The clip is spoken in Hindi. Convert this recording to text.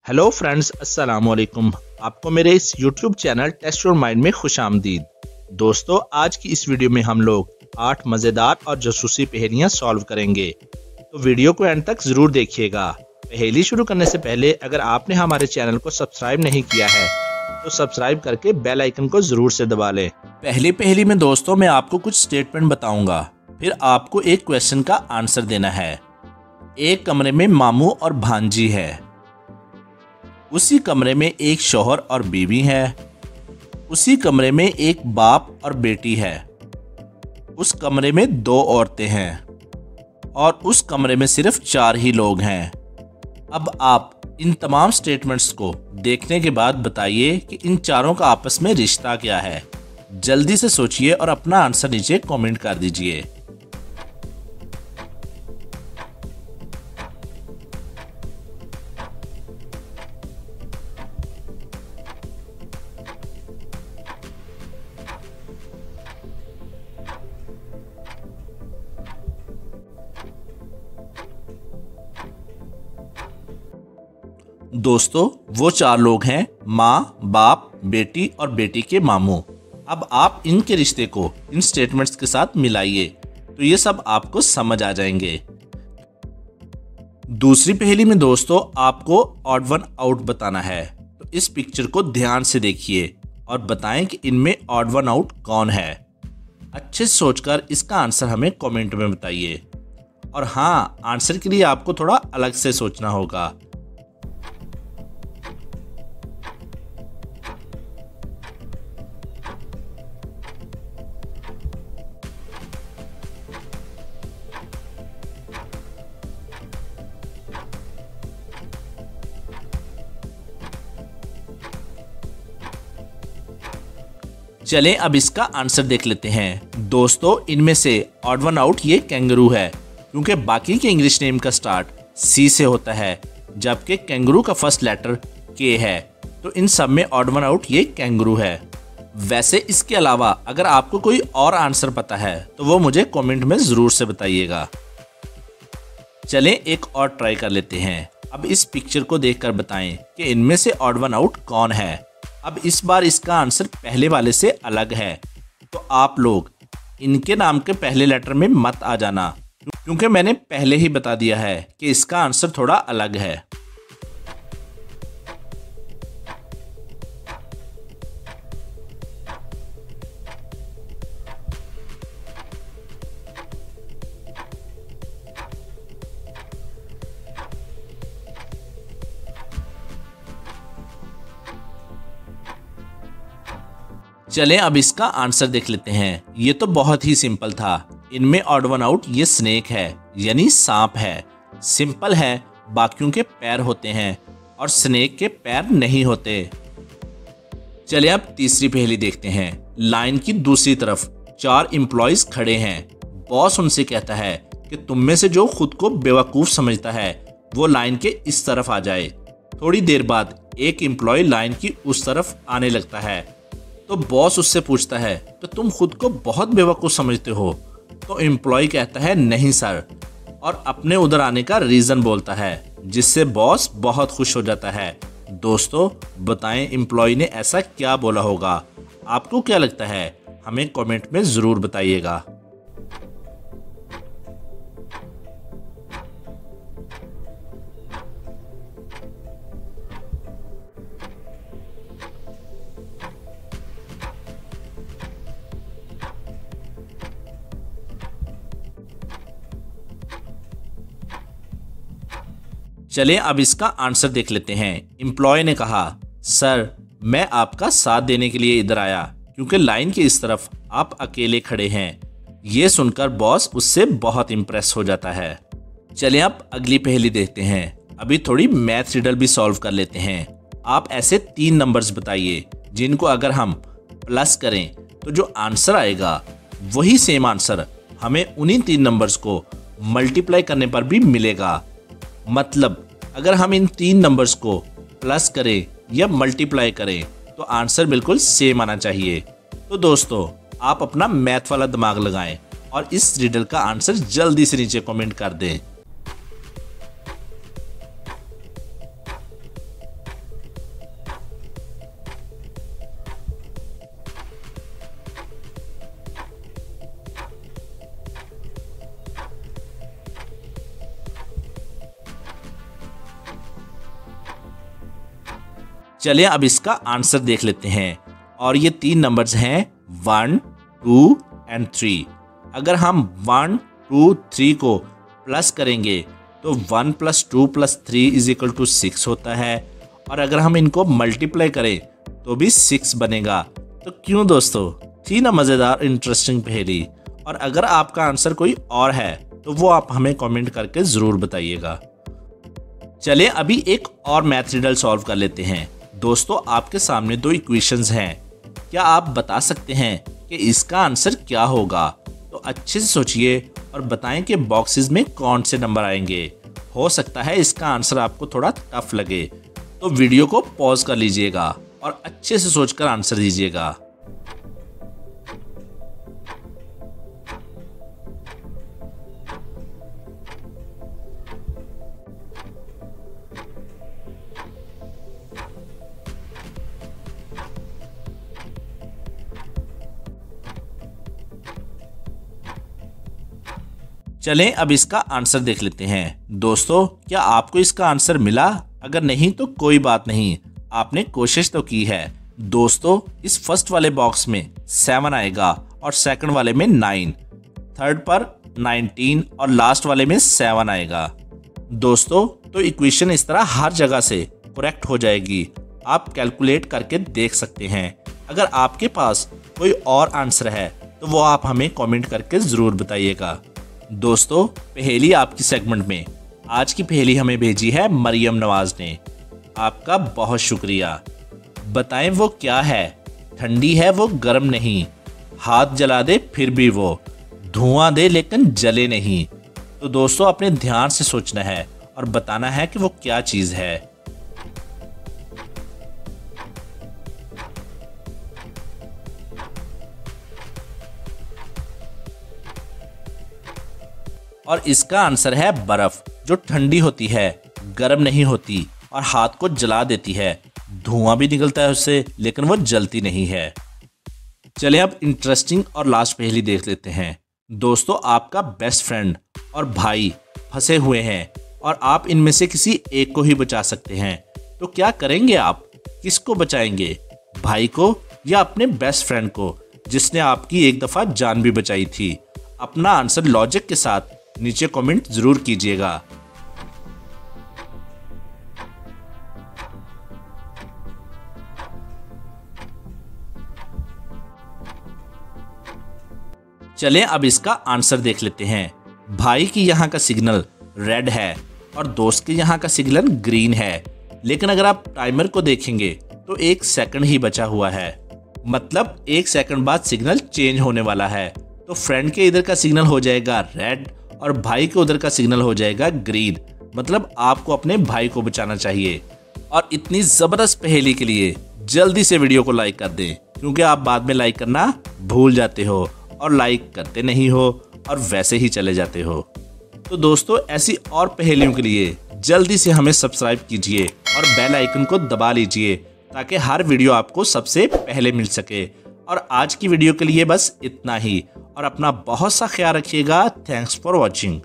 हेलो फ्रेंड्स, अस्सलाम वालेकुम। आपको मेरे इस YouTube channel test your mind में खुशामदीद। दोस्तों, आज की इस वीडियो में हम लोग 8 मज़ेदार और जासूसी पहेलियां सॉल्व करेंगे, तो वीडियो को एंड तक ज़रूर देखिएगा। पहेली शुरू करने से पहले अगर आपने हमारे चैनल को सब्सक्राइब नहीं किया है तो सब्सक्राइब करके बेल आइकन को ज़रूर से दबा लें। पहली पहेली में दोस्तों मैं आपको कुछ स्टेटमेंट बताऊंगा, फिर आपको एक क्वेश्चन का आंसर देना है। एक कमरे में मामू और भांजी है। उसी कमरे में एक शौहर और बीवी है। उसी कमरे में एक बाप और बेटी है। उस कमरे में 2 औरतें हैं और उस कमरे में सिर्फ 4 ही लोग हैं। अब आप इन तमाम स्टेटमेंट्स को देखने के बाद बताइए कि इन चारों का आपस में रिश्ता क्या है। जल्दी से सोचिए और अपना आंसर नीचे कमेंट कर दीजिए। दोस्तों, वो 4 लोग हैं माँ, बाप, बेटी और बेटी के मामू। अब आप इनके रिश्ते को इन स्टेटमेंट्स के साथ मिलाइए तो ये सब आपको समझ आ जाएंगे। दूसरी पहेली में दोस्तों आपको ऑड वन आउट बताना है, तो इस पिक्चर को ध्यान से देखिए और बताएं कि इनमें ऑड वन आउट कौन है। अच्छे से सोचकर इसका आंसर हमें कमेंट में बताइए। और हाँ, आंसर के लिए आपको थोड़ा अलग से सोचना होगा। चलें अब इसका आंसर देख लेते हैं। दोस्तों, इनमें से ऑड वन आउट ये कैंगरू है, क्योंकि बाकी के इंग्लिश नेम का स्टार्ट सी से होता है जबकि कैंगरू का फर्स्ट लेटर के है, तो इन सब में ऑड वन आउट ये कैंगरू है। वैसे इसके अलावा अगर आपको कोई और आंसर पता है तो वो मुझे कमेंट में ज़रूर से बताइएगा। चलें एक और ट्राई कर लेते हैं। अब इस पिक्चर को देखकर बताएं कि इनमें से ऑड वन आउट कौन है। अब इस बार इसका आंसर पहले वाले से अलग है, तो आप लोग इनके नाम के पहले लेटर में मत आ जाना, क्योंकि मैंने पहले ही बता दिया है कि इसका आंसर थोड़ा अलग है। चलें अब इसका आंसर देख लेते हैं। ये तो बहुत ही सिंपल था। इनमें ऑड वन आउट ये स्नेक है, यानी सांप है। सिंपल है, बाकियों के पैर होते हैं और स्नेक के पैर नहीं होते। चलिए अब तीसरी पहेली देखते हैं। लाइन की दूसरी तरफ 4 एम्प्लॉयज खड़े हैं। बॉस उनसे कहता है कि तुम में से जो खुद को बेवकूफ समझता है वो लाइन के इस तरफ आ जाए। थोड़ी देर बाद एक एम्प्लॉय लाइन की उस तरफ आने लगता है, तो बॉस उससे पूछता है तो तुम खुद को बहुत बेवकूफ़ समझते हो? तो एम्प्लॉय कहता है नहीं सर, और अपने उधर आने का रीज़न बोलता है, जिससे बॉस बहुत खुश हो जाता है। दोस्तों, बताएं एम्प्लॉय ने ऐसा क्या बोला होगा? आपको क्या लगता है? हमें कमेंट में ज़रूर बताइएगा। चलें अब इसका आंसर देख लेते हैं। एम्प्लॉय ने कहा, सर मैं आपका साथ देने के लिए इधर आया, क्योंकि लाइन के इस तरफ आप अकेले खड़े हैं। ये सुनकर बॉस उससे बहुत इम्प्रेस हो जाता है। चलें अब अगली पहेली देखते हैं। अभी थोड़ी मैथ रिडल भी सॉल्व कर लेते हैं। आप ऐसे 3 नंबर्स बताइए जिनको अगर हम प्लस करें तो जो आंसर आएगा वही सेम आंसर हमें उन्हीं 3 नंबर्स को मल्टीप्लाई करने पर भी मिलेगा। मतलब अगर हम इन 3 नंबर्स को प्लस करें या मल्टीप्लाई करें तो आंसर बिल्कुल सेम आना चाहिए। तो दोस्तों, आप अपना मैथ वाला दिमाग लगाएं और इस रिडल का आंसर जल्दी से नीचे कमेंट कर दें। चलिए अब इसका आंसर देख लेते हैं। और ये 3 नंबर्स हैं 1, 2 एंड 3। अगर हम 1, 2, 3 को प्लस करेंगे तो 1 + 2 + 3 = 6 होता है। और अगर हम इनको मल्टीप्लाई करें तो भी 6 बनेगा। तो क्यों दोस्तों, थी ना मज़ेदार इंटरेस्टिंग पहेली। और अगर आपका आंसर कोई और है तो वो आप हमें कमेंट करके ज़रूर बताइएगा। चलिए अभी एक और मैथ रिडल सॉल्व कर लेते हैं। दोस्तों आपके सामने 2 इक्वेशंस हैं। क्या आप बता सकते हैं कि इसका आंसर क्या होगा? तो अच्छे से सोचिए और बताएं कि बॉक्सेस में कौन से नंबर आएंगे। हो सकता है इसका आंसर आपको थोड़ा टफ लगे, तो वीडियो को पॉज कर लीजिएगा और अच्छे से सोचकर आंसर दीजिएगा। चलें अब इसका आंसर देख लेते हैं। दोस्तों क्या आपको इसका आंसर मिला? अगर नहीं तो कोई बात नहीं, आपने कोशिश तो की है। दोस्तों इस फर्स्ट वाले बॉक्स में 7 आएगा और सेकंड वाले में 9, थर्ड पर 19 और लास्ट वाले में 7 आएगा। दोस्तों तो इक्वेशन इस तरह हर जगह से करेक्ट हो जाएगी। आप कैलकुलेट करके देख सकते हैं। अगर आपके पास कोई और आंसर है तो वो आप हमें कमेंट करके ज़रूर बताइएगा। दोस्तों पहेली आपकी सेगमेंट में आज की पहेली हमें भेजी है मरियम नवाज ने। आपका बहुत शुक्रिया। बताएं वो क्या है? ठंडी है वो गर्म नहीं, हाथ जला दे फिर भी वो, धुआं दे लेकिन जले नहीं। तो दोस्तों अपने ध्यान से सोचना है और बताना है कि वो क्या चीज़ है। और इसका आंसर है बर्फ, जो ठंडी होती है, गर्म नहीं होती और हाथ को जला देती है। धुआं भी निकलता है उससे लेकिन वो जलती नहीं है। चलिए अब इंटरेस्टिंग और लास्ट पहेली देख लेते हैं। दोस्तों आपका बेस्ट फ्रेंड और भाई फंसे हुए हैं और आप इनमें से किसी एक को ही बचा सकते हैं। तो क्या करेंगे आप? किसको बचाएंगे? भाई को या अपने बेस्ट फ्रेंड को जिसने आपकी एक दफ़ा जान भी बचाई थी? अपना आंसर लॉजिक के साथ नीचे कमेंट जरूर कीजिएगा। चलें अब इसका आंसर देख लेते हैं। भाई की यहाँ का सिग्नल रेड है और दोस्त के यहाँ का सिग्नल ग्रीन है, लेकिन अगर आप टाइमर को देखेंगे तो 1 सेकंड ही बचा हुआ है। मतलब 1 सेकंड बाद सिग्नल चेंज होने वाला है। तो फ्रेंड के इधर का सिग्नल हो जाएगा रेड और भाई के उधर का सिग्नल हो जाएगा ग्रीन। मतलब आपको अपने भाई को बचाना चाहिए। और इतनी ज़बरदस्त पहेली के लिए जल्दी से वीडियो को लाइक कर दें, क्योंकि आप बाद में लाइक करना भूल जाते हो और लाइक करते नहीं हो और वैसे ही चले जाते हो। तो दोस्तों ऐसी और पहेलियों के लिए जल्दी से हमें सब्सक्राइब कीजिए और बेल आइकन को दबा लीजिए ताकि हर वीडियो आपको सबसे पहले मिल सके। और आज की वीडियो के लिए बस इतना ही और अपना बहुत सा ख्याल रखिएगा। Thanks for watching.